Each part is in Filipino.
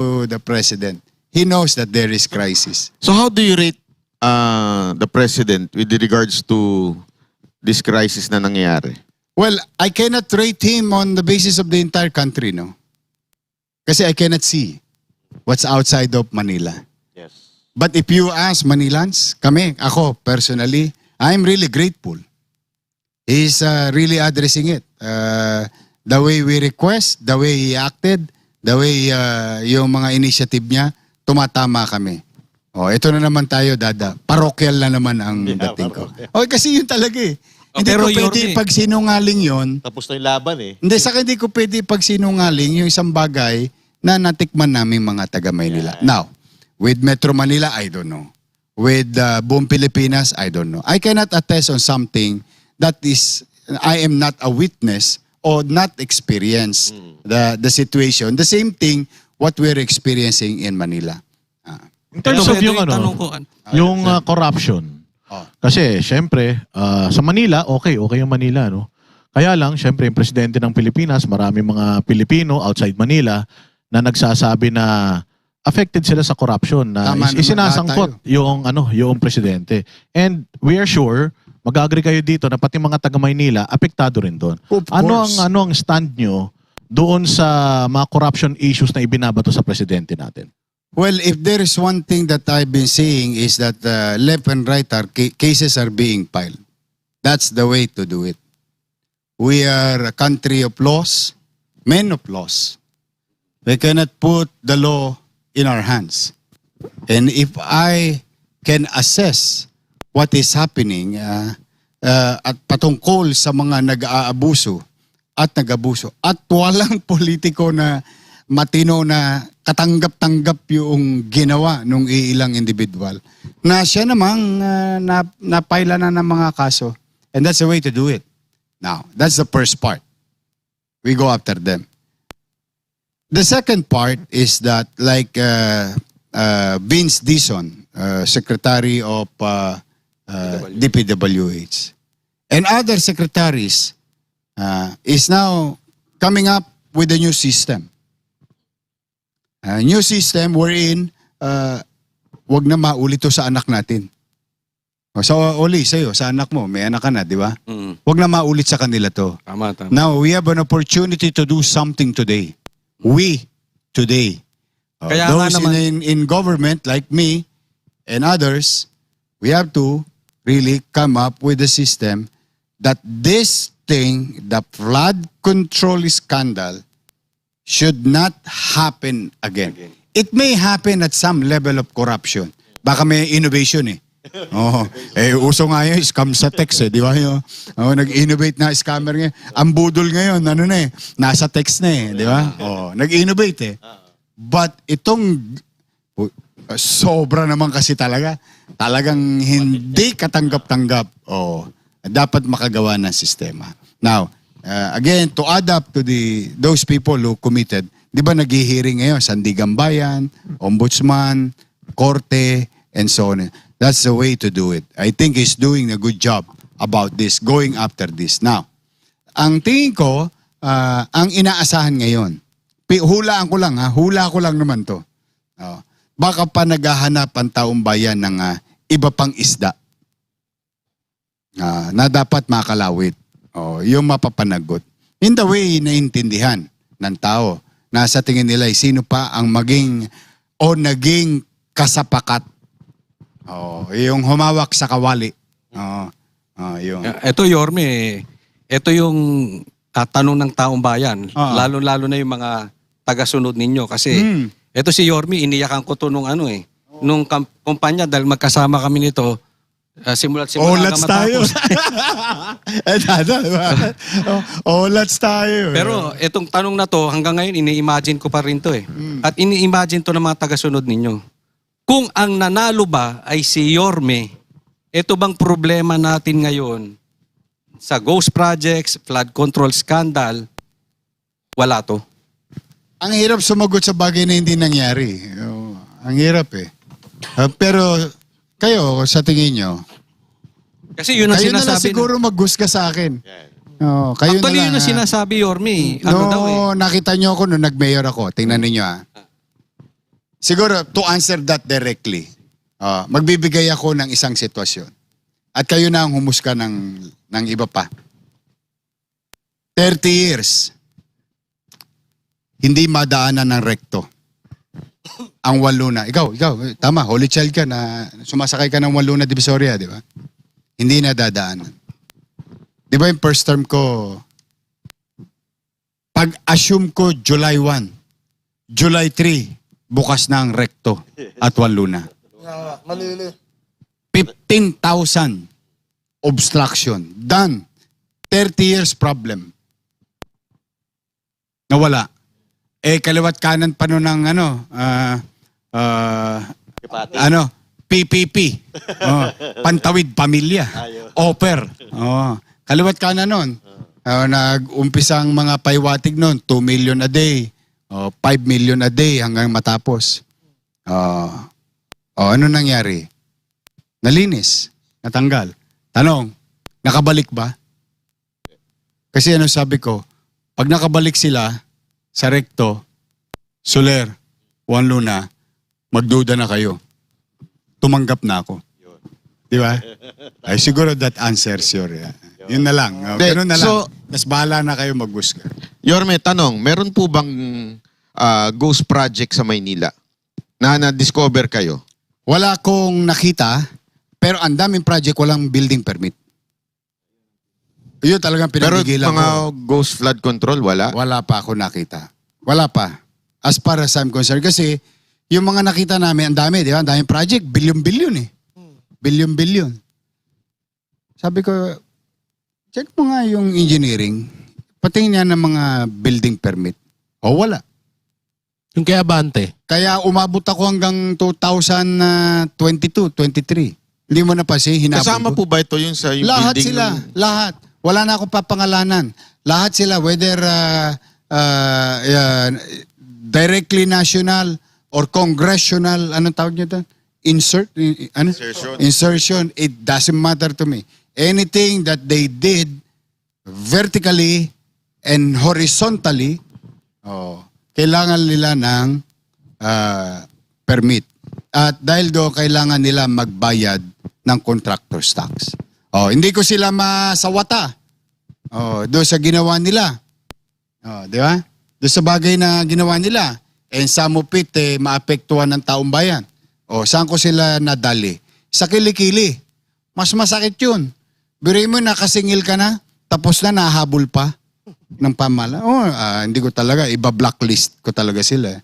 to the president. He knows that there is crisis. So how do you rate the president with regards to this crisis na nangyayari? Well, I cannot rate him on the basis of the entire country, no? Kasi I cannot see what's outside of Manila. Yes. But if you ask Manilans, ako personally, I'm really grateful. He's really addressing it. The way we request, the way he acted, the way yung mga initiative niya, tumatama kami. Ito na naman tayo, Dada. Parokyal na naman ang dating ko. Kasi yun talaga eh. Hindi ko pwede pagsinungaling yun. Tapos na yung laban eh. Hindi, hindi ko pwede pagsinungaling yung isang bagay na natikman namin mga taga Maynila. Now, with Metro Manila, I don't know. With buong Pilipinas, I don't know. I cannot attest on something that is, I am not a witness or not experience the situation. The same thing what we're experiencing in Manila. In terms of yung yung corruption. Kasi syempre sa Manila, okay yung Manila, no. Kaya lang syempre yung presidente ng Pilipinas, marami mga Pilipino outside Manila na nagsasabi na affected sila sa corruption na isinasangkot yung presidente. And we are sure mag-agree kayo dito na pati mga taga Maynila apektado rin doon. Ano ang stand nyo doon sa mga corruption issues na ibinabato sa presidente natin? Well, if there is one thing that I've been saying is that left and right cases are being filed. That's the way to do it. We are a country of laws, men of laws. We cannot put the law in our hands. And if I can assess what is happening at patungkol sa mga nag-aabuso at nag-abuso at walang politiko na matino na katanggap-tanggap yung ginawa ng ilang individual na siya namang napaila na ng mga kaso. And that's the way to do it. Now, that's the first part. We go after them. The second part is that like Vince Dizon, Secretary of DPWH, and other secretaries is now coming up with a new system. New system wherein wag na maulit to sa anak natin. So, Oli, sa'yo, sa anak mo, may anak ka na, di ba? Wag na maulit sa kanila to. Tama, tama. Now, we have an opportunity to do something today. We, today. Those in government, like me and others, we have to really come up with a system that this thing, the flood control scandal, should not happen again. It may happen at some level of corruption. Baka may innovation eh. Uso nga yun, scam sa text eh, di ba? Nag-innovate na scammer ngayon. Ang budol ngayon, nasa text na eh, di ba? Nag-innovate eh. But itong, sobra naman kasi talagang hindi katanggap-tanggap. Dapat makagawa ng sistema. Now, again, to add up to those people who committed, di ba nag-hearing ngayon, Sandigan Bayan, Ombudsman, Korte, and so on. That's the way to do it. I think he's doing a good job about this, going after this. Now, ang tingin ko, ang inaasahan ngayon, hulaan ko lang naman to. Baka pa naghahanap ang taong bayan ng iba pang isda na dapat makalawit. Yung mapapanagot. In the way naintindihan ng tao na sa tingin nila sino pa ang naging kasapakat. Yung humawak sa kawali. Yung. Ito, Yorme, ito yung tanong ng taong bayan. Lalo-lalo na yung mga tagasunod ninyo. Kasi ito si Yorme, iniyakan ko to nung nung kumpanya dahil magkasama kami nito. Simula't let's tayo. Let's tayo. Pero itong tanong na to, hanggang ngayon, ini-imagine ko pa rin to eh. At ini-imagine to ng mga tagasunod ninyo. Kung ang nanalo ba ay si Yorme, ito bang problema natin ngayon sa ghost projects, flood control scandal, wala to. Ang hirap sumagot sa bagay na hindi nangyari. Ang hirap eh. Pero kayo, sa tingin nyo, kasi yun ang kayo sinasabi. Na lang siguro mag-gusto sa akin. Kayo actually, na lang, yun ang sinasabi, Yorme. Nakita nyo ako nung nag-mayor ako. Tingnan ninyo siguro to answer that directly, magbibigay ako ng isang sitwasyon. At kayo na ang humusga ng iba pa. 30 years, hindi madaanan ng rekto. Ang Waluna. Ikaw, tama, holy child ka na sumasakay ka ng Waluna Divisoria, di ba? Hindi na dadaanan. Di ba yung first term ko, pag-assume ko July 1, July 3, bukas na ang rekto at Waluna. 15,000 obstruction. Done. 30 years problem. Nawala. Kaliwat kanan pa nun ng PPP. Pantawid Pamilya. Offer. Kaliwat kanan nun. Nag-umpisang mga paiwatig nun. 2 million a day. 5 million a day hanggang matapos. Ano nangyari? Nalinis. Natanggal. Tanong, nakabalik ba? Kasi ano sabi ko, pag nakabalik sila sa rekto, Soler, Juan Luna, magduda na kayo. Tumanggap na ako. Di ba? Ay siguro that answers your... Yun na lang. Ganun na lang. Mas bahala na kayo mag-busga. Yorme, tanong, meron po bang ghost project sa Maynila na na-discover kayo? Wala akong nakita, pero ang daming project walang building permit. Yun talagang Pero pinagigilan mga ko. ghost flood control, wala? Wala pa ako nakita. Wala pa. As far as I'm concerned. Kasi yung mga nakita namin, ang dami, di ba? Ang daming project. Billion-billion eh. Billion-billion. Sabi ko, check mo nga yung engineering. Patingin niya ng mga building permit. O wala. Yung kay Abante. Kaya umabot ako hanggang 2022, 23. Hindi mo na pa hinabol Kasama ko. po ba ito yung sa yung Lahat building? sila. Lahat. Wala na akong papangalanan. Lahat sila, whether directly national or congressional, anong tawag niyo doon? Insertion. It doesn't matter to me. Anything that they did vertically and horizontally, kailangan nila ng permit. At dahil doon, kailangan nila magbayad ng contractor's tax. Hindi ko sila masawata. Doon sa ginawa nila. Di ba? Doon sa bagay na ginawa nila. And some of it, maapektuhan ng taong bayan. Saan ko sila nadali? Sa kilikili. Mas masakit yun. Biruin mo, nakasingil ka na, tapos na nahabol pa ng pamala. Hindi ko talaga, iba-blacklist ko talaga sila.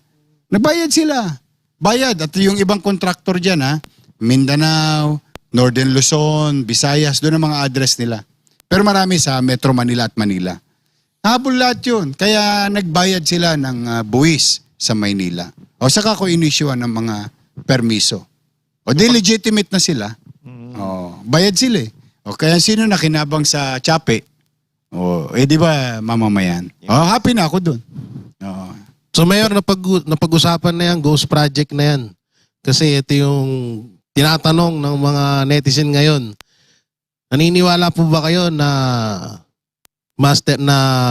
Nagbayad sila. Bayad. At yung ibang contractor dyan, Mindanao, Northern Luzon, Visayas, doon ang mga address nila. Pero marami sa Metro Manila at Manila. Habol lahat yun. Kaya nagbayad sila ng buwis sa Maynila. Saka ko inisyuan ng mga permiso. Di legitimate na sila. Bayad sila eh. Kaya sino na kinabang sa Chape? Di ba mamamayan? Happy na ako doon. So Mayor, napag-usapan na yan, ghost project na yan. Kasi ito yung tinatanong ng mga netizen ngayon. Naniniwala po ba kayo na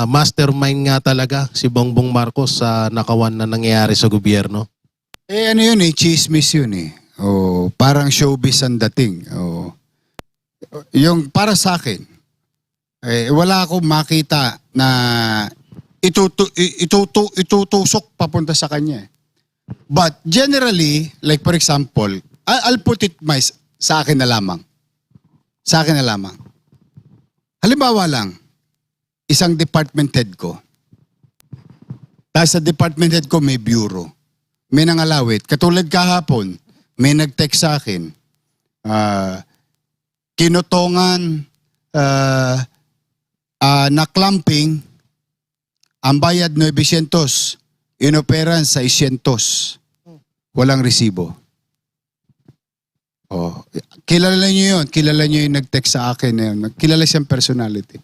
mastermind nga talaga si Bongbong Marcos sa nakawan na nangyayari sa gobyerno? Ano yun chismis yun eh. Parang showbiz ang dating. Yung para sa akin, wala akong makita na itutusok papunta sa kanya. But generally, like for example, I'll put it sa akin na lamang. Sa akin na lamang. Halimbawa lang, isang department head ko. Tapos sa department head ko may bureau. May nangalawit. Katulad kahapon, may nag-text sa akin. Kinutongan na clamping, ang bayad 900, inoperan 600. Walang resibo. Kilala niyo yun. Kilala niyo yung nag-text sa akin na yun. Kilala siyang personality.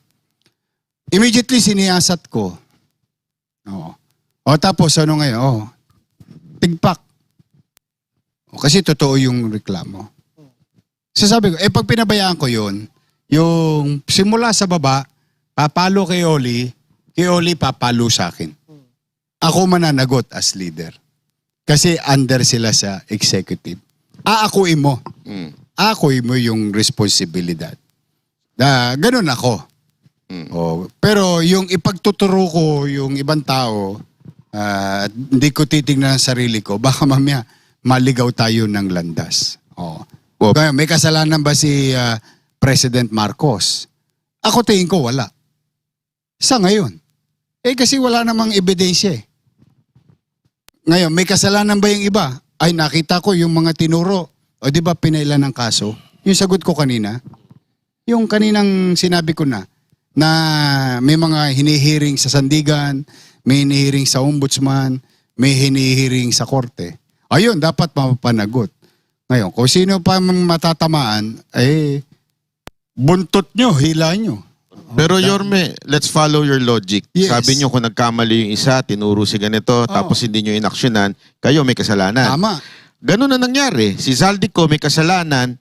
Immediately siniyasat ko. Tapos ano ngayon? Tigpak. Kasi totoo yung reklamo. Sasabi ko, pag pinabayaan ko yun, yung simula sa baba, papalo kay Oli papalo sa akin. Ako mananagot as leader. Kasi under sila sa executive. Aakuin mo. Aakuin mo yung responsibilidad. Ganun ako. Pero yung ipagtuturo ko yung ibang tao, hindi ko titingnan ang sarili ko, baka mamaya maligaw tayo ng landas. Kaya may kasalanan ba si President Marcos? Ako tingin ko wala. Sa ngayon. Kasi wala namang ebidensya eh. Ngayon, may kasalanan ba yung iba? Ay, nakita ko yung mga tinuro. O di ba pinailan ng kaso? Yung sagot ko kanina, yung kaninang sinabi ko na may mga hinihiring sa sandigan, may hinihiring sa ombudsman, may hinihiring sa korte. Ayun, dapat mapapanagot. Ngayon, kung sino pa matatamaan, buntot nyo, hila nyo. Pero Yorme, let's follow your logic. Yes. Sabi nyo kung nagkamali yung isa, tinuro si ganito, tapos hindi nyo inaksyonan, kayo may kasalanan. Tama. Ganun na nangyari. Si Zaldico may kasalanan,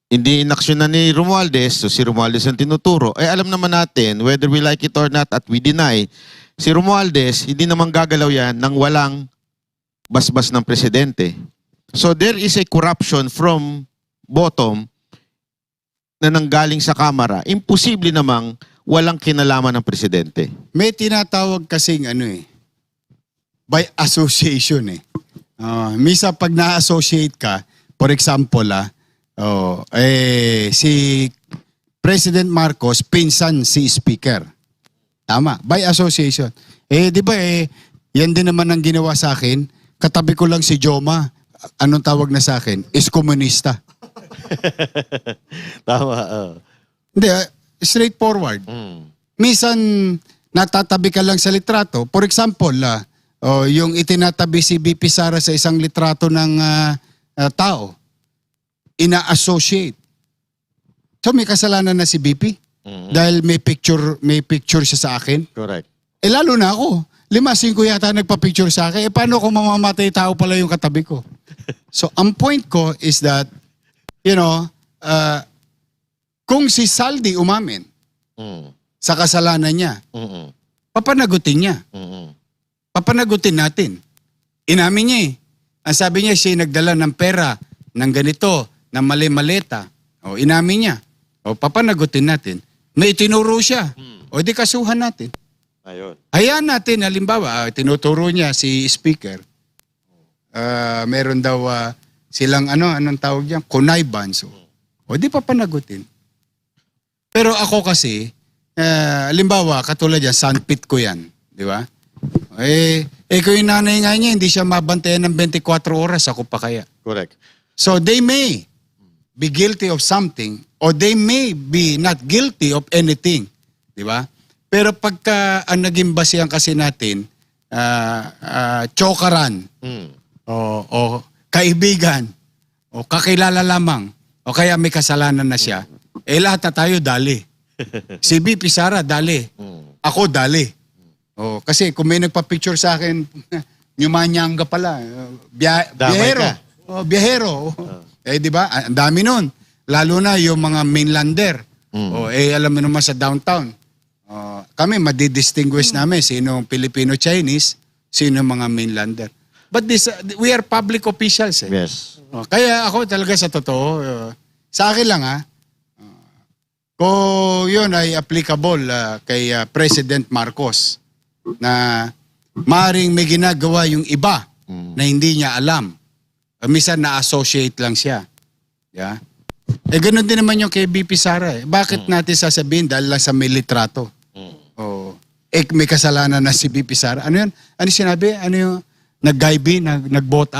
hindi inaksyonan ni Romualdez, so si Romualdez ang tinuturo. Alam naman natin, whether we like it or not at we deny, si Romualdez, hindi naman gagalaw yan nang walang basbas ng presidente. So there is a corruption from bottom na nanggaling sa Kamara. Imposible namang walang kinalaman ng presidente. May tinatawag kasing by association eh. Misa pag na-associate ka, for example si President Marcos, pinsan si Speaker. Tama, by association. Di ba yan din naman ang ginawa sa akin. Katabi ko lang si Joma. Anong tawag na sa akin? Is komunista. Tama. Hindi, straightforward. Minsan, natatabi ka lang sa litrato. For example, yung itinatabi si BP Sara sa isang litrato ng tao, ina-associate. So may kasalanan na si BP dahil may picture siya sa akin. Correct. Lalo na ako. 5-5 yata nagpa-picture sa akin. Paano kung mamamatay tao pala yung katabi ko? So ang point ko is that, kung si Saldi umamin sa kasalanan niya, papanagutin niya. Papanagutin natin. Inamin niya eh. Ang sabi niya, siya nagdala ng pera, ng ganito, ng mali-maleta. Inamin niya. Papanagutin natin. May itinuro siya. Di kasuhan natin. Ayun. Hayaan natin, halimbawa, tinuturo niya si Speaker. Meron daw silang anong tawag diyan? Connivance. Di papanagutin. Pero ako kasi, halimbawa, katulad yan, sandpit ko yan. Di ba? Kung yung nanay nga niya, hindi siya mabantayan ng 24 oras, ako pa kaya. Correct. So they may be guilty of something or they may be not guilty of anything. Di ba? Pero pagka ang naging basehan kasi natin, chokaran, o kaibigan, o kakilala lamang, o kaya may kasalanan na siya, lahat na tayo dali. Si BP Sara, dali. Ako, dali. Kasi kung may nagpa-picture sa akin, Nyumanyanga pala. Biyahero. Biyahero. Di ba? Ang dami nun. Lalo na yung mga mainlander. Alam mo naman sa downtown. Kami madidistinguish namin sino Filipino-Chinese, sino mga mainlander. But we are public officials eh. Yes. Kaya ako talaga sa totoo, sa akin lang kung yun ay applicable kay President Marcos na maaaring may ginagawa yung iba na hindi niya alam. Minsan na-associate lang siya. Yeah? Ganun din naman yung kay BP Sara. Bakit natin sasabihin dahil lang sa may litrato? May kasalanan na si BP Sara. Ano yun? Ano sinabi? Ano yung nag-gaibi, nag-vote